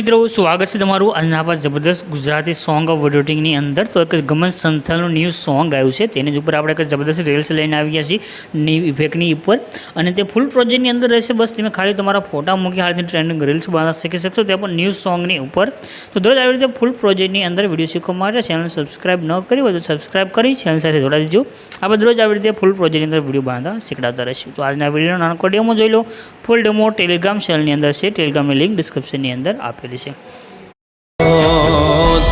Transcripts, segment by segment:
મિત્રો સ્વાગત છે તમારું આજના આપણા જબરદસ્ત ગુજરાતી સોંગ ઓફ એડિટિંગની અંદર। તો એક ગમન સંથાલનું ન્યૂ સોંગ આવ્યું છે, તેની જ ઉપર આપણે એક જબરદસ્ત રીલ્સ લઈને આવી ગયા છીએ ન્યૂ ઇફેક્ટની ઉપર, અને તે ફૂલ પ્રોજેક્ટની અંદર રહેશે। બસ તમે ખાલી તમારા ફોટા મૂકી હાલની ટ્રેન્ડિંગ રીલ્સ બનાવવા શીખી શકશો, તે પણ ન્યૂ સોંગની ઉપર। તો દરરોજ આવી રીતે ફૂલ પ્રોજેક્ટની અંદર વિડીયો શીખવા માટે ચેનલ સબસ્ક્રાઇબ ન કરી હોય તો સબસ્ક્રાઇબ કરી ચેનલ સાથે જોડાઈ દેજો। આપણે દરરોજ આવી રીતે ફૂલ પ્રોજેક્ટની અંદર વિડીયો બનાવતા શીખડાતા રહીશું। તો આજના વિડીયોનો નાનો ડેમો જોઈ લો। ફૂલ ડેમો ટેલિગ્રામ ચેનલની અંદર છે, ટેલિગ્રામની લિંક ડિસ્ક્રિપ્શનની અંદર આપેલી છે।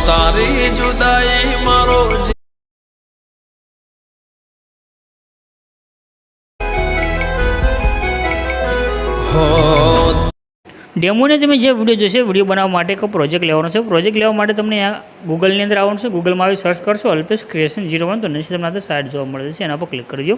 તારી જુદાઈ મારો ડેમોને તમે જે વિડીયો જોશે, વિડીયો બનાવવા માટે એક પ્રોજેક્ટ લેવાનો છે। પ્રોજેક્ટ લેવા માટે તમને ગૂગલની અંદર આવવાનું છે, ગૂગલમાં આવી સર્ચ કરશો અલ્પેશ ક્રિએશન 01, તો નીચે તમને આ સાઇટ જોવા મળે છે, એના પર ક્લિક કરી દો।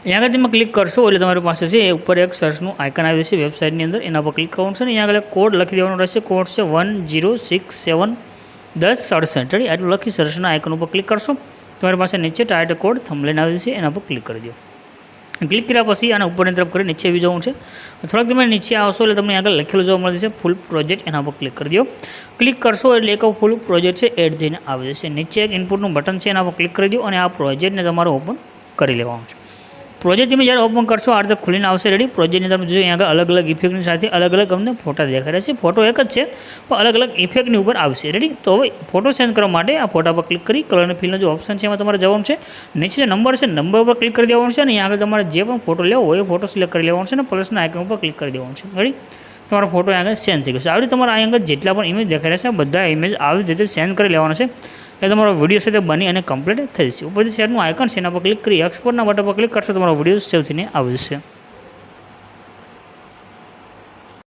અહીંયા આગળ તમે ક્લિક કરશો એટલે તમારી પાસે છે એ ઉપર એક સર્ચનું આઇકન આવી જશે વેબસાઇટની અંદર, એના પર ક્લિક કરવાનું છે ને અહીંયા આગળ કોડ લખી દેવાનો રહેશે। કોડ છે 10671067, રેડી? આટલું લખી સર્ચના આઇકન ઉપર ક્લિક કરશો, તમારી પાસે નીચે ટાઇટલ કોડ થંબનેલ આવી જશે, એના પર ક્લિક કરી દો। ક્લિક કર્યા પછી આના ઉપરની તરફ કરી નીચે આવી જવું છે। થોડાક તમે નીચે આવશો એટલે તમને આગળ લખેલું જોવા મળે છે ફૂલ પ્રોજેક્ટ, એના પર ક્લિક કરી દો। ક્લિક કરશો એટલે એક ફૂલ પ્રોજેક્ટ છે એડ થઈને આવી જશે। નીચે એક ઇનપુટનું બટન છે, એના પર ક્લિક કરી દો અને આ પ્રોજેક્ટને તમારે ઓપન કરી લેવાનું છે। પ્રોજેક્ટ તમે જ્યારે ઓપન કરશો આ રીતે ખુલીને આવશે, રેડી? પ્રોજેક્ટની અંદર જોઈએ અહીંયા આગળ અલગ અલગ ઇફેક્ટની સાથે અલગ અલગ અમને ફોટા દેખાઈ રહ્યા છે। ફોટો એક જ છે પણ અલગ અલગ ઇફેક્ટની ઉપર આવશે, રેડી? તો હવે ફોટો સેન્ડ કરવા માટે આ ફોટા પર ક્લિક કરી કલર અને ફિલનો જે ઓપ્શન છે એમાં તમારે જવાનું છે। નીચે જે નંબર છે નંબર ઉપર ક્લિક કરી દેવાનું છે અને અહીંયા આગળ તમારે જે પણ ફોટો લેવો હોય એ ફોટો સિલેક્ટ કરી લેવાનો છે અને પ્લસના આઇકન ઉપર ક્લિક કરી દેવાનું છે, રેડી? તમારો ફોટો અહીંયા આગળ સેન્ડ થઈ ગયો છે। આવી તમારા અહીંયા આગળ જેટલા પણ ઇમેજ દેખાઈ રહ્યા છે બધા ઇમેજ આવી રીતે સેન્ડ કરી લેવાના છે, એટલે તમારો વિડીયો છે તે બની અને કમ્પ્લીટ થઈ જશે। ઉપરથી શેરનું આઇકન છે એના પર ક્લિક કરી એક્સપોર્ટના બટન પર ક્લિક કરશો, તમારો વિડીયો સેવ થઈને આવી જશે।